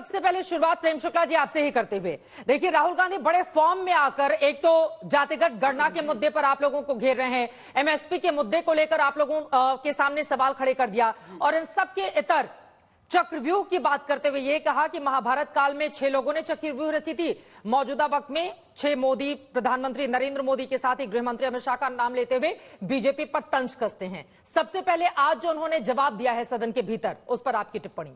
सबसे पहले शुरुआत प्रेम शुक्ला जी आपसे ही करते हुए, देखिए राहुल गांधी बड़े फॉर्म में आकर एक तो जातिगत गणना के मुद्दे पर आप लोगों को घेर रहे हैं, एमएसपी के मुद्दे को लेकर आप लोगों के सामने सवाल खड़े कर दिया और इन सब के इतर चक्रव्यूह की बात करते हुए ये कहा कि महाभारत काल में 6 लोगों ने चक्रव्यूह रची थी। मौजूदा वक्त में 6 मोदी, प्रधानमंत्री नरेंद्र मोदी के साथ ही गृह मंत्री अमित शाह का नाम लेते हुए बीजेपी पर तंज कसते हैं। सबसे पहले आज जो उन्होंने जवाब दिया है सदन के भीतर, उस पर आपकी टिप्पणी।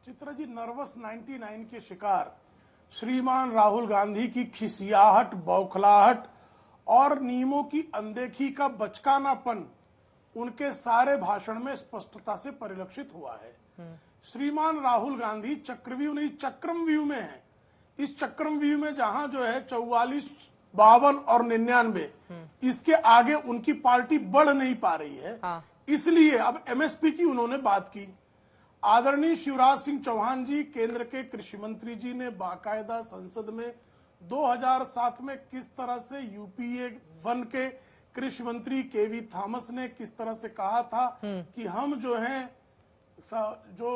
चित्रा जी, नर्वस 99 के शिकार श्रीमान राहुल गांधी की खिसियाहट, बौखलाहट और नियमों की अनदेखी का बचकानापन उनके सारे भाषण में स्पष्टता से परिलक्षित हुआ है। श्रीमान राहुल गांधी चक्रव्यूह नहीं चक्रमव्यूह में है। इस चक्रमव्यूह में जहां जो है 44, 52 और 99, इसके आगे उनकी पार्टी बढ़ नहीं पा रही है। इसलिए अब एमएसपी की उन्होंने बात की। आदरणीय शिवराज सिंह चौहान जी, केंद्र के कृषि मंत्री जी ने बाकायदा संसद में 2007 में किस तरह से यूपीए 1 के कृषि मंत्री केवी थॉमस ने किस तरह से कहा था कि हम जो हैं, जो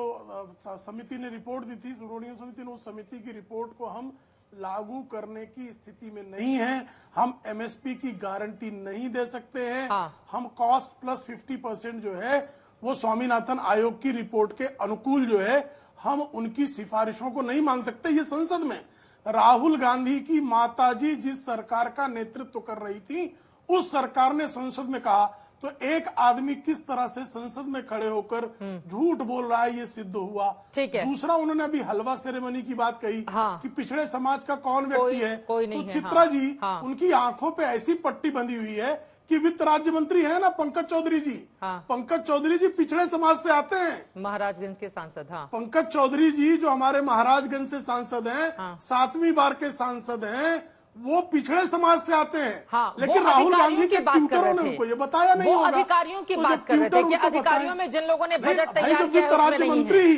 समिति ने रिपोर्ट दी थी, सुब्रमण्यम समिति ने, उस समिति की रिपोर्ट को हम लागू करने की स्थिति में नहीं हैं। हम एमएसपी की गारंटी नहीं दे सकते हैं। हम कॉस्ट प्लस 50% जो है वो स्वामीनाथन आयोग की रिपोर्ट के अनुकूल जो है, हम उनकी सिफारिशों को नहीं मान सकते। ये संसद में राहुल गांधी की माताजी जिस सरकार का नेतृत्व कर रही थी, उस सरकार ने संसद में कहा, तो एक आदमी किस तरह से संसद में खड़े होकर झूठ बोल रहा है, ये सिद्ध हुआ। दूसरा, उन्होंने अभी हलवा सेरेमनी की बात कही कि पिछड़े समाज का कौन व्यक्ति है, तो चित्रा जी उनकी आंखों पे ऐसी पट्टी बंधी हुई है कि वित्त राज्य मंत्री है ना पंकज चौधरी जी, पंकज चौधरी जी पिछड़े समाज से आते हैं, महाराजगंज के सांसद। पंकज चौधरी जी जो हमारे महाराजगंज से सांसद हैं, 7वीं बार के सांसद हैं, वो पिछड़े समाज से आते हैं। लेकिन राहुल गांधी के ट्विटरों ने उनको ये बताया नहीं होगा। अधिकारियों की बात कर रहे थे कि अधिकारियों में जिन लोगों ने बजट तैयार किया वित्त राज्य मंत्री,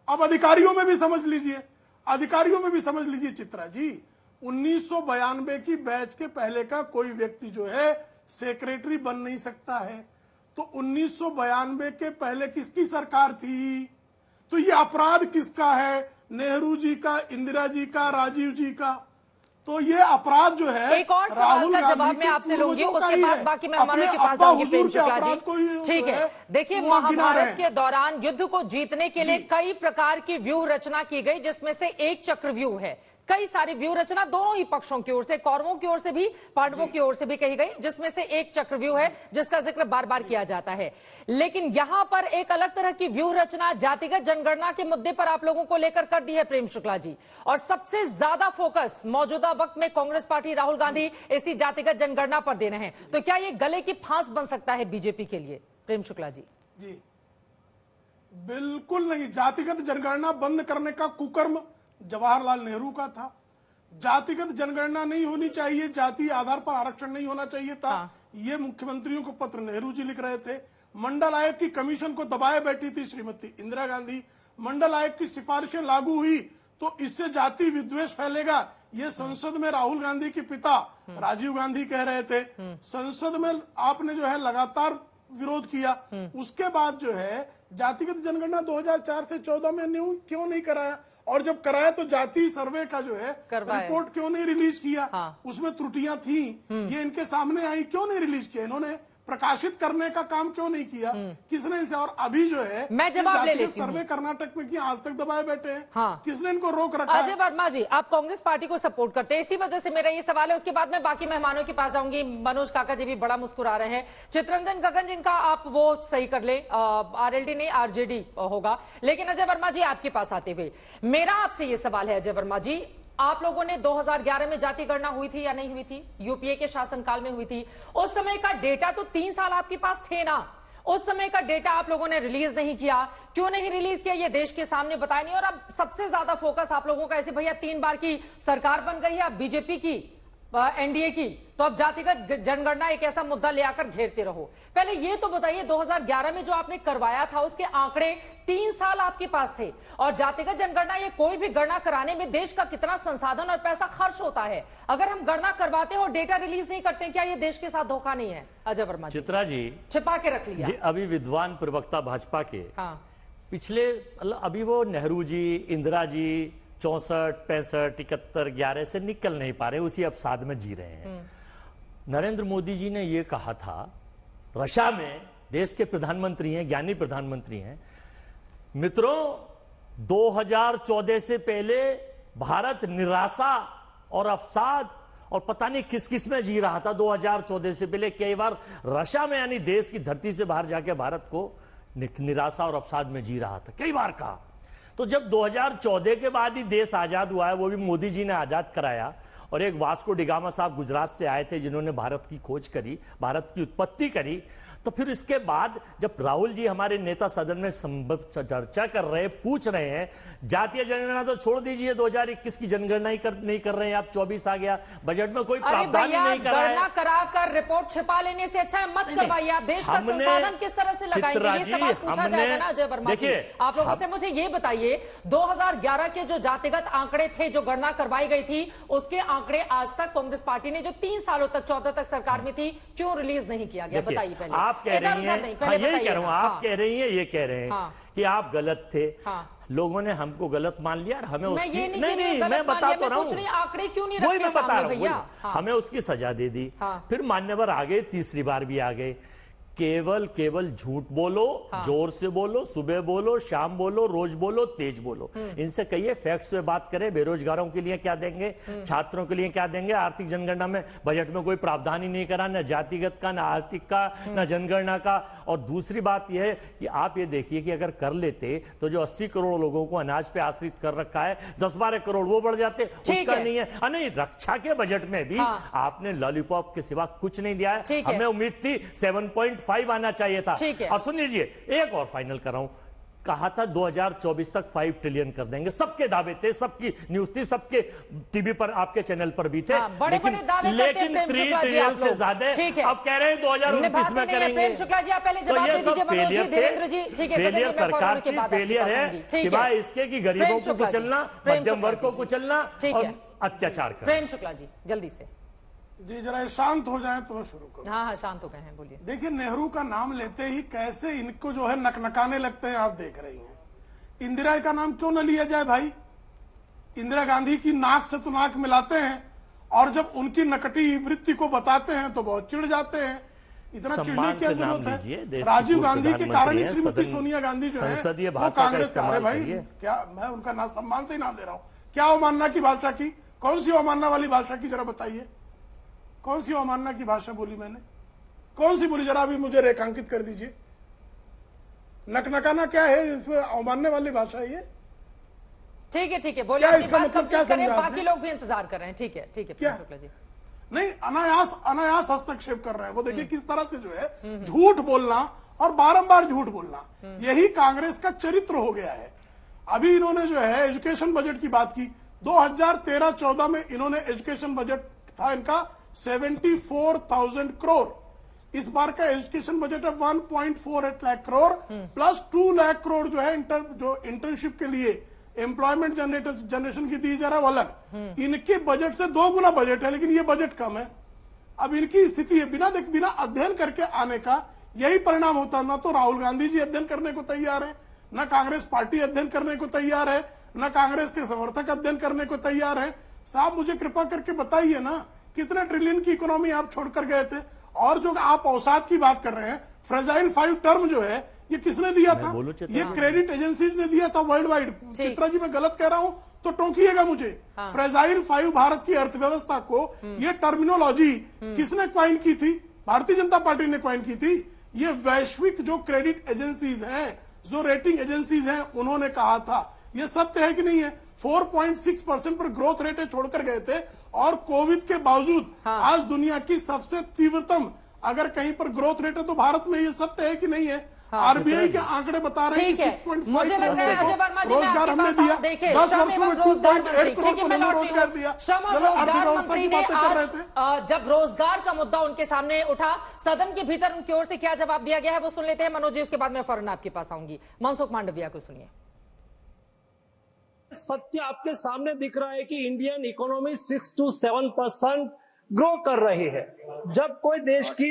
अब अधिकारियों में भी समझ लीजिए, अधिकारियों में भी समझ लीजिए चित्रा जी, 1992 की बैच के पहले का कोई व्यक्ति जो है सेक्रेटरी बन नहीं सकता है। तो 1992 के पहले किसकी सरकार थी? तो ये अपराध किसका है? नेहरू जी का, इंदिरा जी का, राजीव जी का। तो ये अपराध जो है, एक और सवाल का जवाब मैं आपसे लूंगी, उसके बाद बाकी मेहमानों के पास जाऊंगी। प्रेम शुक्ला जी, ठीक है। देखिए, महाभारत के दौरान युद्ध को जीतने के लिए कई प्रकार की व्यूह रचना की गई, जिसमें से एक चक्रव्यूह है। कई सारी व्यूह रचना दोनों ही पक्षों की ओर से, कौरवों की ओर से भी, पांडवों की ओर से भी कही गई, जिसमें से एक चक्रव्यूह है जिसका जिक्र बार बार किया जाता है। लेकिन यहां पर एक अलग तरह की व्यूह रचना जातिगत जनगणना के मुद्दे पर आप लोगों को लेकर कर दी है प्रेम शुक्ला जी, और सबसे ज्यादा फोकस मौजूदा वक्त में कांग्रेस पार्टी, राहुल गांधी इसी जातिगत जनगणना पर दे रहे हैं। तो क्या ये गले की फांस बन सकता है बीजेपी के लिए? प्रेम शुक्ला जी। जी बिल्कुल नहीं। जातिगत जनगणना बंद करने का कुकर्म जवाहरलाल नेहरू का था। जातिगत जनगणना नहीं होनी चाहिए, जाति आधार पर आरक्षण नहीं होना चाहिए था। ये मुख्यमंत्रियों को पत्र नेहरू जी लिख रहे थे। मंडल आयोग की कमीशन को दबाए बैठी थी श्रीमती इंदिरा गांधी। मंडल आयोग की सिफारिशें लागू हुई तो इससे जाति विद्वेष फैलेगा, ये संसद में राहुल गांधी के पिता राजीव गांधी कह रहे थे। संसद में आपने जो है लगातार विरोध किया। उसके बाद जो है जातिगत जनगणना 2004 से 14 में क्यों नहीं कराया, और जब कराया तो जाति सर्वे का जो है रिपोर्ट क्यों नहीं रिलीज किया? उसमें त्रुटियां थी, ये इनके सामने आई, क्यों नहीं रिलीज किया? इन्होंने प्रकाशित करने का काम क्यों नहीं किया? किसने इनसे? और अभी जो है मैं जवाब ले लेती हूं, सर्वे कर्नाटक में किया, आज तक दबाए बैठे हैं। किसने इनको रोक रखा? अजय वर्मा जी, आप कांग्रेस पार्टी को सपोर्ट करते हैं, इसी वजह से मेरा ये सवाल है। उसके बाद मैं बाकी मेहमानों के पास जाऊंगी। मनोज काका जी भी बड़ा मुस्कुरा रहे हैं। चित्ररंजन गगन जिनका आप वो सही कर ले, आरएलडी नहीं आरजेडी होगा। लेकिन अजय वर्मा जी आपके पास आते हुए मेरा आपसे ये सवाल है, अजय वर्मा जी, आप लोगों ने 2011 में जाति गणना हुई थी या नहीं हुई थी? यूपीए के शासनकाल में हुई थी। उस समय का डेटा तो 3 साल आपके पास थे ना, उस समय का डेटा आप लोगों ने रिलीज नहीं किया। क्यों नहीं रिलीज किया, ये देश के सामने बताया नहीं। और अब सबसे ज्यादा फोकस आप लोगों का, ऐसे भैया 3 बार की सरकार बन गई है अब बीजेपी की, एनडीए की, तो अब जातिगत जनगणना एक ऐसा मुद्दा ले आकर घेरते रहो। पहले ये तो बताइए 2011 में जो आपने करवाया था उसके आंकड़े 3 साल आपके पास थे, और जातिगत जनगणना ये कोई भी गणना कराने में देश का कितना संसाधन और पैसा खर्च होता है। अगर हम गणना करवाते हैं और डेटा रिलीज नहीं करते, क्या ये देश के साथ धोखा नहीं है? अजय वर्मा जी, चित्रा जी छिपा के रख लिया। अभी विद्वान प्रवक्ता भाजपा के पिछले, अभी वो नेहरू जी, इंदिरा जी 64, 65, 71, 11 से निकल नहीं पा रहे, उसी अवसाद में जी रहे हैं। नरेंद्र मोदी जी ने यह कहा था, रशिया में देश के प्रधानमंत्री हैं, ज्ञानी प्रधानमंत्री हैं, मित्रों 2014 से पहले भारत निराशा और अवसाद और पता नहीं किस किस में जी रहा था। 2014 से पहले कई बार रशिया में, यानी देश की धरती से बाहर जाके भारत को निराशा और अवसाद में जी रहा था, कई बार कहा। तो जब 2014 के बाद ही देश आजाद हुआ है, वो भी मोदी जी ने आजाद कराया, और एक वास्को डिगामा साहब गुजरात से आए थे जिन्होंने भारत की खोज करी, भारत की उत्पत्ति करी। तो फिर इसके बाद जब राहुल जी हमारे नेता सदन में चर्चा कर रहे, पूछ रहे हैं, जातीय जनगणना तो छोड़ दीजिए, 2021 की जनगणना ही नहीं कर रहे हैं आप, 24 आ गया, बजट में कोई प्रावधान नहीं कर रहा है। गणना कराकर रिपोर्ट छिपा लेने से अच्छा है मत करवाइए। आप देश का संसाधन किस तरह से लगाएंगे, ये सवाल पूछा जाएगा ना अजय वर्मा जी। आप लोगों से मुझे ये बताइए, 2011 के जो जातिगत आंकड़े थे, जो गणना करवाई गई थी, उसके आंकड़े आज तक कांग्रेस पार्टी ने जो 3 सालों तक 14 तक सरकार में थी, क्यों रिलीज नहीं किया गया? बताइए पहले। आप कह रही हैं, यही कह रहा हूं, आप कह रही हैं, ये कह रहे हैं कि आप गलत थे, लोगों ने हमको गलत मान लिया, और हमें उसकी नहीं, मैं बता तो रहा हूं, आंकड़े क्यों नहीं वही मैं बता रहा हूं, भैया, हमें उसकी सजा दे दी। फिर मान्यवर आ गए, तीसरी बार भी आ गए। केवल झूठ बोलो, जोर से बोलो, सुबह बोलो, शाम बोलो, रोज बोलो, तेज बोलो। इनसे कहिए फैक्ट्स में बात करें, बेरोजगारों के लिए क्या देंगे, छात्रों के लिए क्या देंगे। आर्थिक जनगणना में बजट में कोई प्रावधान ही नहीं करा, न जातिगत का, न आर्थिक का, न जनगणना का। और दूसरी बात यह है कि आप ये देखिए कि अगर कर लेते तो जो 80 करोड़ लोगों को अनाज पे आश्रित कर रखा है, 10-12 करोड़ वो बढ़ जाते, उसका नहीं है। नहीं, रक्षा के बजट में भी आपने लॉलीपॉप के सिवा कुछ नहीं दिया है। हमें उम्मीद थी 7.5 आना चाहिए था। और सुन लीजिए, एक और फाइनल कर रहा हूं, कहा था 2024 तक 5 ट्रिलियन कर देंगे, सबके दावे थे, सबकी न्यूज थी, सबके टीवी पर, आपके चैनल पर भी थे, लेकिन 3 ट्रिलियन से ज्यादा अब कह रहे हैं 2029 में करेंगे। प्रेम शुक्ला जी, आप पहले जवाब दे दीजिए। फेलियर सरकार की फेलियर है, सिवाय इसके कि गरीबों को कुचलना, मध्यम वर्ग को कुचलना और अत्याचार करना। प्रेम शुक्ला जी जल्दी से जी, जरा शांत हो जाए तो मैं शुरू करूं। हाँ, शांत हो गए हैं, बोलिए। देखिए, नेहरू का नाम लेते ही कैसे इनको जो है नकनकाने लगते हैं, आप देख रही हैं। इंदिरा का नाम क्यों न लिया जाए भाई? इंदिरा गांधी की नाक से तो नाक मिलाते हैं, और जब उनकी नकटी वृत्ति को बताते हैं तो बहुत चिढ़ जाते हैं। इतना चिढ़ने की क्या जरूरत है? राजीव गांधी के कारण ही श्रीमती सोनिया गांधी जो है वो कांग्रेस का, अरे भाई क्या मैं उनका ना सम्मान से ही नाम दे रहा हूं? क्या अवमानना की भाषा की? कौन सी अवमानना वाली भाषा की, जरा बताइए। कौन सी अवमानना की भाषा बोली मैंने? कौन सी बोली, जरा अभी मुझे रेखांकित कर दीजिए। नकनकाना क्या है, इसमें अवमानने वाली भाषा है ये? ठीक है, बोलिए। क्या इसका मतलब क्या समझा? बाकी लोग भी इंतजार कर रहे हैं। ठीक है क्या शुक्ला जी, नहीं, अनायास हस्तक्षेप कर रहे हैं वो। देखिए किस तरह से जो है झूठ बोलना और बारंबार झूठ बोलना, यही कांग्रेस का चरित्र हो गया है। अभी इन्होंने जो है एजुकेशन बजट की बात की, 2013-14 में इन्होंने एजुकेशन बजट था इनका 74,000 करोड़। इस बार का एजुकेशन बजट है 1.48 लाख करोड़ प्लस 2 लाख करोड़ जो है जो इंटर्नशिप के लिए एम्प्लॉयमेंट जनरेशन की दी जा रहा है, वो अलग। इनके बजट से 2 गुना बजट है, लेकिन ये बजट कम है। अब इनकी स्थिति है, बिना अध्ययन करके आने का यही परिणाम होता। ना तो राहुल गांधी जी अध्ययन करने को तैयार है, न कांग्रेस पार्टी अध्ययन करने को तैयार है, न कांग्रेस के समर्थक अध्ययन करने को तैयार है। साहब मुझे कृपा करके बताइए ना, कितने ट्रिलियन की इकोनॉमी आप छोड़कर गए थे? और जो आप औसात की बात कर रहे हैं, फ्रेजाइल 5 टर्म जो है ये किसने दिया था? ये क्रेडिट एजेंसीज ने दिया था वर्ल्ड वाइड। चित्रा जी मैं गलत कह रहा हूं तो टोकिएगा मुझे। फ्रेजाइल 5 भारत की अर्थव्यवस्था को ये टर्मिनोलॉजी किसने क्वाइन की थी? भारतीय जनता पार्टी ने क्वाइन की थी। ये वैश्विक जो क्रेडिट एजेंसीज हैं, जो रेटिंग एजेंसीज हैं, उन्होंने कहा था। ये सत्य है कि नहीं है? 4.6% पर ग्रोथ रेट छोड़कर गए थे, और कोविड के बावजूद आज दुनिया की सबसे तीव्रतम अगर कहीं पर ग्रोथ रेट है तो भारत में। ये सत्य है कि नहीं है? आरबीआई के आंकड़े बता रहे हैं कि 6.5 मुझे लगता है अजय वर्मा जी रोजगार हमने दिया। 10 वर्षों में 2.8 करोड़ को हमने रोजगार दिया। अर्थव्यवस्था की बातें कर रहे थे। जब रोजगार का मुद्दा उनके सामने उठा, सदन के भीतर उनकी ओर से क्या जवाब दिया गया है वो सुन लेते हैं मनोज जी, उसके बाद मैं फौरन आपके पास आऊंगी। मनसुख मांडविया को सुनिए। सत्य आपके सामने दिख रहा है कि इंडियन इकोनॉमी 6 to 7% ग्रो कर रही है। जब कोई देश की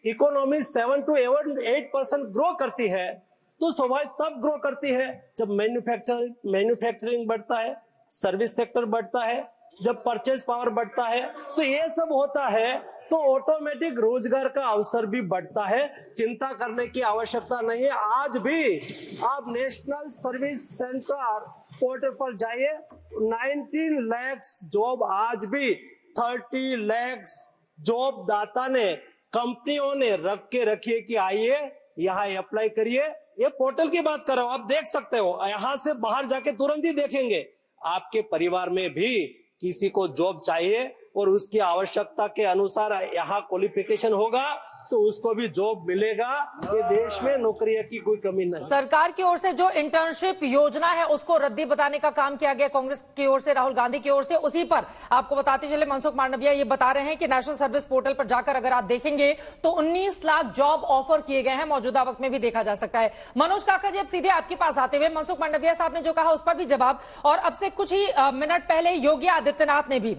इकोनॉमी 7 to 8% ग्रो करती है तो स्वाभाविक तब ग्रो करती है जब मैन्युफैक्चरिंग बढ़ता है, सर्विस सेक्टर बढ़ता है, जब परचेज पावर बढ़ता है, तो ये सब होता है तो ऑटोमेटिक रोजगार का अवसर भी बढ़ता है। चिंता करने की आवश्यकता नहीं है। आज भी आप नेशनल सर्विस सेंटर पोर्टल पर जाइए, 19 लाख जॉब, आज भी 30 लाख जॉब दाता ने, कंपनियों ने रख के रखिए कि आइए यहाँ अप्लाई करिए। ये पोर्टल की बात कर रहा हूं, आप देख सकते हो। यहां से बाहर जाके तुरंत ही देखेंगे आपके परिवार में भी किसी को जॉब चाहिए और उसकी आवश्यकता के अनुसार यहाँ क्वालिफिकेशन होगा तो उसको भी जॉब मिलेगा। ये देश में नौकरियों की कोई कमी नहीं। सरकार की ओर से जो इंटर्नशिप योजना है उसको रद्दी बताने का काम किया गया कांग्रेस की ओर से, राहुल गांधी की ओर से। उसी पर आपको बताते चले मनसुख मांडविया ये बता रहे हैं कि नेशनल सर्विस पोर्टल पर जाकर अगर आप देखेंगे तो 19 लाख जॉब ऑफर किए गए हैं, मौजूदा वक्त में भी देखा जा सकता है। मनोज काका जी, अब सीधे आपके पास आते हुए मनसुख मांडविया साहब ने जो कहा उस पर भी जवाब, और अब से कुछ ही मिनट पहले योगी आदित्यनाथ ने भी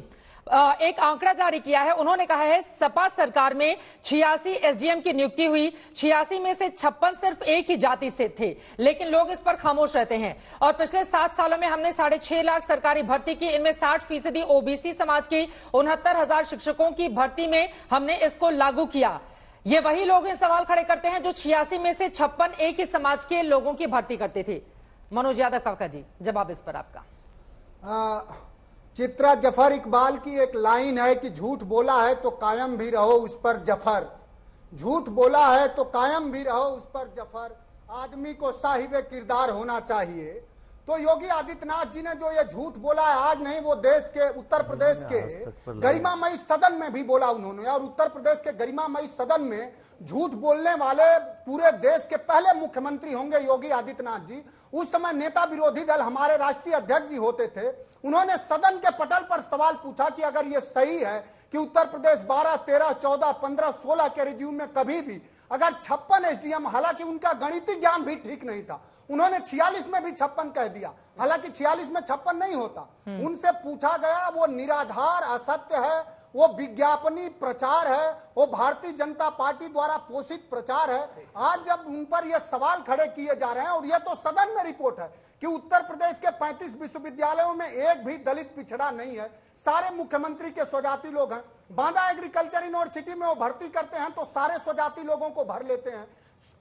एक आंकड़ा जारी किया है। उन्होंने कहा है सपा सरकार में 86 एसडीएम की नियुक्ति हुई, 86 में से 56 सिर्फ एक ही जाति से थे, लेकिन लोग इस पर खामोश रहते हैं। और पिछले 7 सालों में हमने 6.5 लाख सरकारी भर्ती की, इनमें 60% ओबीसी समाज की, 69,000 शिक्षकों की भर्ती में हमने इसको लागू किया। ये वही लोग ये सवाल खड़े करते हैं जो 86 में से 56 एक ही समाज के लोगों की भर्ती करते थे। मनोज यादव काका जी, जवाब इस पर आपका। चित्रा जफर इकबाल की एक लाइन है कि झूठ बोला है तो कायम भी रहो उस पर जफर, झूठ बोला है तो कायम भी रहो उस पर जफर। आदमी को साहिबे किरदार होना चाहिए। तो योगी आदित्यनाथ जी ने जो ये झूठ बोला है, आज नहीं, वो देश के उत्तर प्रदेश के गरिमामयी सदन में भी बोला उन्होंने। और उत्तर प्रदेश के गरिमामयी सदन में झूठ बोलने वाले पूरे देश के पहले मुख्यमंत्री होंगे योगी आदित्यनाथ जी। उस समय नेता विरोधी दल हमारे राष्ट्रीय अध्यक्ष जी होते थे। उन्होंने सदन के पटल पर सवाल पूछा कि अगर ये सही है कि उत्तर प्रदेश 12, 13, 14, 15, 16 के रिज्यूम में कभी भी अगर 56 एसडीएम, हालांकि उनका गणितीय ज्ञान भी ठीक नहीं था, उन्होंने 46 में भी 56 कह दिया, हालांकि 46 में 56 नहीं होता। उनसे पूछा गया, वो निराधार असत्य है, वो विज्ञापनी प्रचार है, वो भारतीय जनता पार्टी द्वारा पोषित प्रचार है। आज जब उन पर ये सवाल खड़े किए जा रहे हैं, और ये तो सदन में रिपोर्ट है कि उत्तर प्रदेश के 35 विश्वविद्यालयों में एक भी दलित पिछड़ा नहीं है, सारे मुख्यमंत्री के स्वजाति लोग हैं। बांदा एग्रीकल्चर यूनिवर्सिटी में वो भर्ती करते हैं तो सारे स्वजाति लोगों को भर लेते हैं।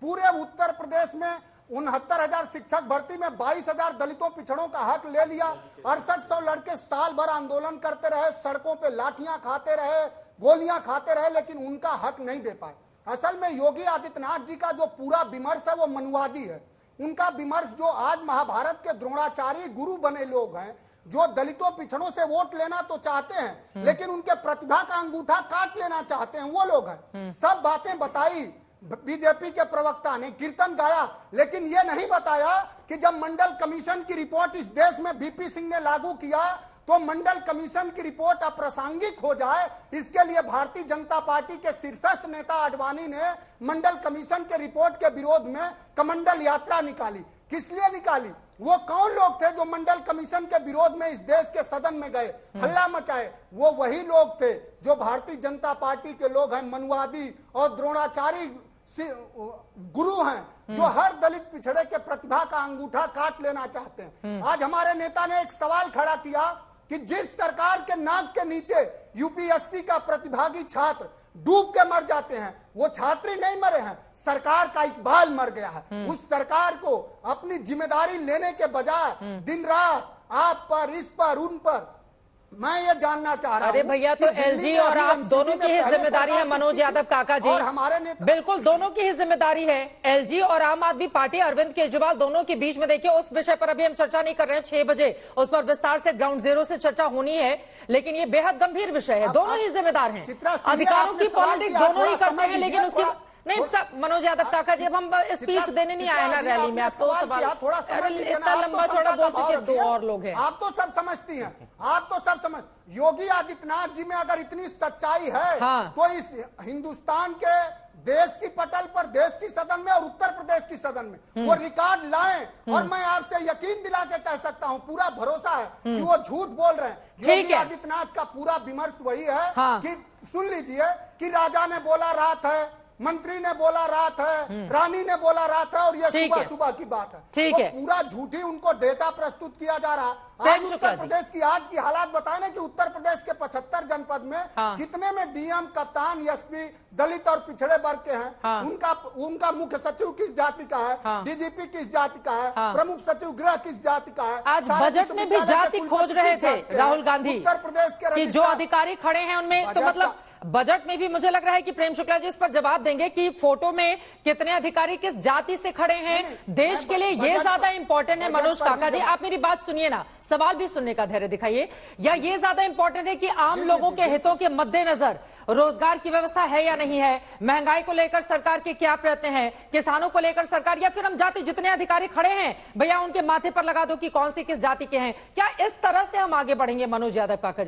पूरे उत्तर प्रदेश में 69,000 शिक्षक भर्ती में 22,000 दलितों पिछड़ों का हक ले लिया। 6800 लड़के साल भर आंदोलन करते रहे, सड़कों पे लाठियां खाते रहे, गोलियां खाते रहे, लेकिन उनका हक नहीं दे पाए। असल में योगी आदित्यनाथ जी का जो पूरा विमर्श है वो मनुवादी है। उनका विमर्श जो आज महाभारत के द्रोणाचार्य गुरु बने लोग हैं, जो दलितों पिछड़ों से वोट लेना तो चाहते हैं लेकिन उनके प्रतिभा का अंगूठा काट लेना चाहते हैं, वो लोग हैं। सब बातें बताई बीजेपी के प्रवक्ता ने, कीर्तन गाया, लेकिन ये नहीं बताया कि जब मंडल कमीशन की रिपोर्ट इस देश में वीपी सिंह ने लागू किया तो मंडल कमीशन की रिपोर्ट अप्रासंगिक हो जाए, इसके लिए भारतीय जनता पार्टी के शीर्षस्थ नेता आडवाणी ने मंडल कमीशन के रिपोर्ट के विरोध में कमंडल यात्रा निकाली। किस लिए निकाली? वो कौन लोग थे जो मंडल कमीशन के विरोध में इस देश के सदन में गए, हल्ला मचाए? वो वही लोग थे जो भारतीय जनता पार्टी के लोग हैं, मनुवादी और द्रोणाचारी गुरु हैं, जो हर दलित पिछड़े के प्रतिभा का अंगूठा काट लेना चाहते हैं। आज हमारे नेता ने एक सवाल खड़ा किया कि जिस सरकार के नाक के नीचे यूपीएससी का प्रतिभागी छात्र डूब के मर जाते हैं, वो छात्र ही नहीं मरे हैं, सरकार का इकबाल मर गया है। उस सरकार को अपनी जिम्मेदारी लेने के बजाय दिन रात आप पर, इस पर, उन पर, मैं ये जानना चाह रहा हूं। अरे भैया, तो एलजी और आप दोनों की ही जिम्मेदारी है मनोज यादव काका जी, और हमारे नेता, बिल्कुल दोनों की ही जिम्मेदारी है। एलजी और आम आदमी पार्टी, अरविंद केजरीवाल, दोनों के बीच में देखिए, उस विषय पर अभी हम चर्चा नहीं कर रहे हैं, 6 बजे उस पर विस्तार से ग्राउंड जीरो से चर्चा होनी है, लेकिन ये बेहद गंभीर विषय है। दोनों ही जिम्मेदार हैं, अधिकारों की पॉलिटिक्स दोनों ही करते हैं, लेकिन उसकी नहीं सब मनोज यादव काका जी, अब हम स्पीच देने नहीं आए ना रैली में। आप तो सवाल इतना लंबा चौड़ा बोल चुके, 2 और लोग हैं। आप तो सब समझती हैं, आप तो सब समझ। योगी आदित्यनाथ जी में अगर इतनी सच्चाई है तो इस हिंदुस्तान के देश की पटल पर, देश की सदन में और उत्तर प्रदेश की सदन में वो रिकॉर्ड लाएं। और मैं आपसे यकीन दिला के कह सकता हूं, पूरा भरोसा है कि वो झूठ बोल रहे हैं। योगी आदित्यनाथ का पूरा विमर्श वही है कि सुन लीजिए कि राजा ने बोला रात है, मंत्री ने बोला रात है, रानी ने बोला रात है, और ये सुबह सुबह की बात है। ठीक है, पूरा झूठी उनको डेटा प्रस्तुत किया जा रहा है। आज उत्तर प्रदेश की आज की हालात बताए ना कि उत्तर प्रदेश के 75 जनपद में कितने में डीएम, कप्तान, एसपी दलित और पिछड़े वर्ग के हैं। उनका मुख्य सचिव किस जाति का है, डीजीपी किस जाति का है, प्रमुख सचिव गृह किस जाति का है। आज बजट में भी जाति खोज रहे थे राहुल गांधी, उत्तर प्रदेश के जो अधिकारी खड़े हैं उनमें तो मतलब बजट में भी मुझे लग रहा है कि प्रेम शुक्ला जी इस पर जवाब देंगे कि फोटो में कितने अधिकारी किस जाति से खड़े हैं। देश के लिए ये ज्यादा इंपॉर्टेंट है। मनोज काका जी, आप मेरी बात सुनिए ना, सवाल भी सुनने का धैर्य दिखाइए। या ये ज्यादा इंपॉर्टेंट है कि आम लोगों के हितों के मद्देनजर रोजगार की व्यवस्था है या नहीं है, महंगाई को लेकर सरकार के क्या प्रयत्न हैं, किसानों को लेकर सरकार, या फिर हम जाति जितने अधिकारी खड़े हैं भैया उनके माथे पर लगा दो कि कौन सी किस जाति के हैं। क्या इस तरह से हम आगे बढ़ेंगे मनोज यादव काका जी?